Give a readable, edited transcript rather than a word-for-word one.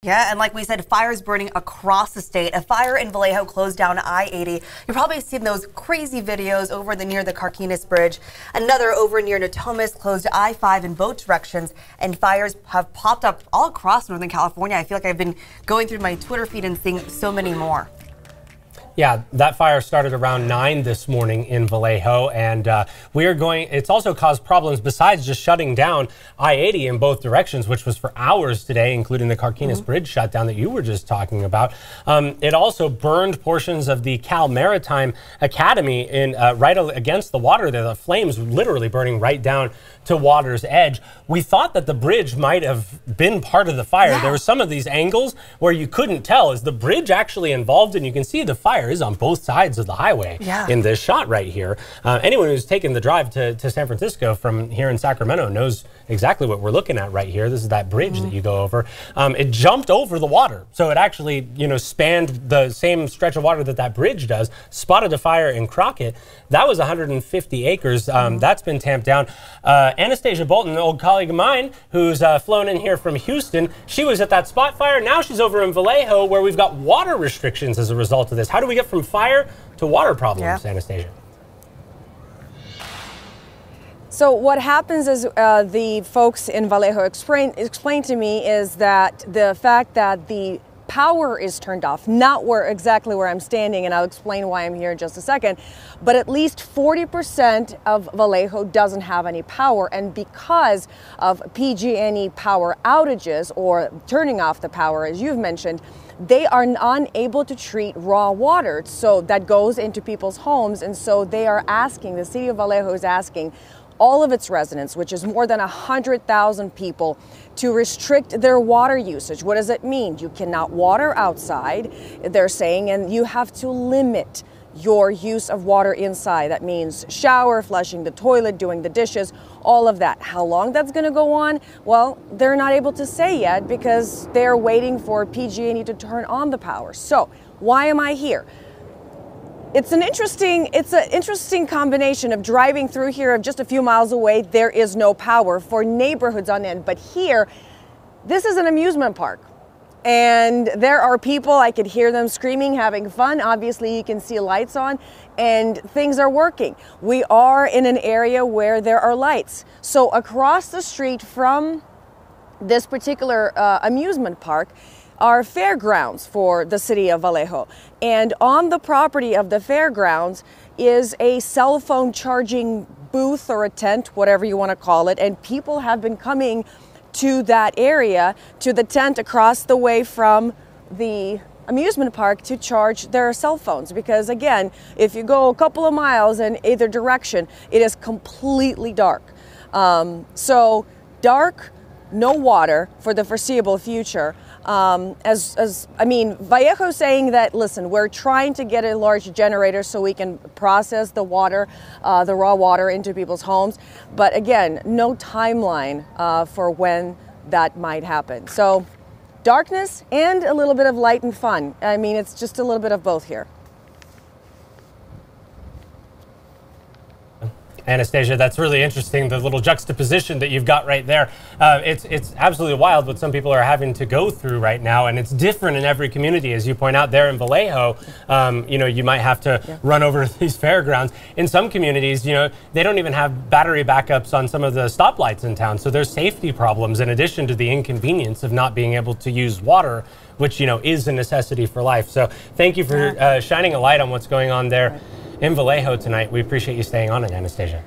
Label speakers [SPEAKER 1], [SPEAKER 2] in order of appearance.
[SPEAKER 1] Yeah, and like we said, fires burning across the state. A fire in Vallejo closed down I-80. You've probably seen those crazy videos over near the Carquinez Bridge. Another over near Natomas closed I-5 in both directions, and fires have popped up all across Northern California. I feel like I've been going through my Twitter feed and seeing so many more.
[SPEAKER 2] Yeah, that fire started around 9 this morning in Vallejo, and it's also caused problems besides just shutting down I-80 in both directions, which was for hours today, including the Carquinez Bridge shutdown that you were just talking about. It also burned portions of the Cal Maritime Academy right against the water there. The flames literally burning right down to water's edge. We thought that the bridge might have been part of the fire. Yeah. There were some of these angles where you couldn't tell. Is the bridge actually involved? And you can see the fire is on both sides of the highway in this shot right here. Anyone who's taken the drive to San Francisco from here in Sacramento knows exactly what we're looking at right here. This is that bridge that you go over. It jumped over the water. So it actually, spanned the same stretch of water that bridge does, spotted a fire in Crockett. That was 150 acres. That's been tamped down. Anastasia Bolton, an old colleague of mine who's flown in here from Houston, she was at that spot fire. Now she's over in Vallejo where we've got water restrictions as a result of this. How do we get from fire to water problems, Anastasia?
[SPEAKER 3] So what happens is the folks in Vallejo explained to me is that the fact that the power is turned off, not exactly where I'm standing, and I'll explain why I'm here in just a second, but at least 40% of Vallejo doesn't have any power, and because of PG&E power outages or turning off the power, as you've mentioned, they are unable to treat raw water, so that goes into people's homes, and so they are asking, the City of Vallejo is asking all of its residents, which is more than 100,000 people, to restrict their water usage. What does it mean? You cannot water outside, they're saying, and you have to limit your use of water inside. That means shower, flushing the toilet, doing the dishes, all of that. How long that's going to go on? Well, they're not able to say yet because they're waiting for PG&E to turn on the power. So why am I here? It's an interesting combination of driving through here of just a few miles away, there is no power for neighborhoods on end. But here, this is an amusement park. And there are people, I could hear them screaming, having fun. Obviously, you can see lights on and things are working. We are in an area where there are lights. So across the street from this particular amusement park are fairgrounds for the city of Vallejo. And on the property of the fairgrounds is a cell phone charging booth or a tent, whatever you want to call it. And people have been coming to that area, to the tent across the way from the amusement park to charge their cell phones. Because again, if you go a couple of miles in either direction, it is completely dark. So dark, no water for the foreseeable future. Vallejo saying that, listen, we're trying to get a large generator so we can process the water, the raw water into people's homes. But again, no timeline for when that might happen. So darkness and a little bit of light and fun. I mean, it's just a little bit of both here.
[SPEAKER 2] Anastasia, that's really interesting, the little juxtaposition that you've got right there. It's absolutely wild what some people are having to go through right now, and it's different in every community. As you point out there in Vallejo, you might have to run over these fairgrounds. In some communities, they don't even have battery backups on some of the stoplights in town, so there's safety problems in addition to the inconvenience of not being able to use water, which, is a necessity for life. So thank you for shining a light on what's going on there in Vallejo tonight. We appreciate you staying on it, Anastasia.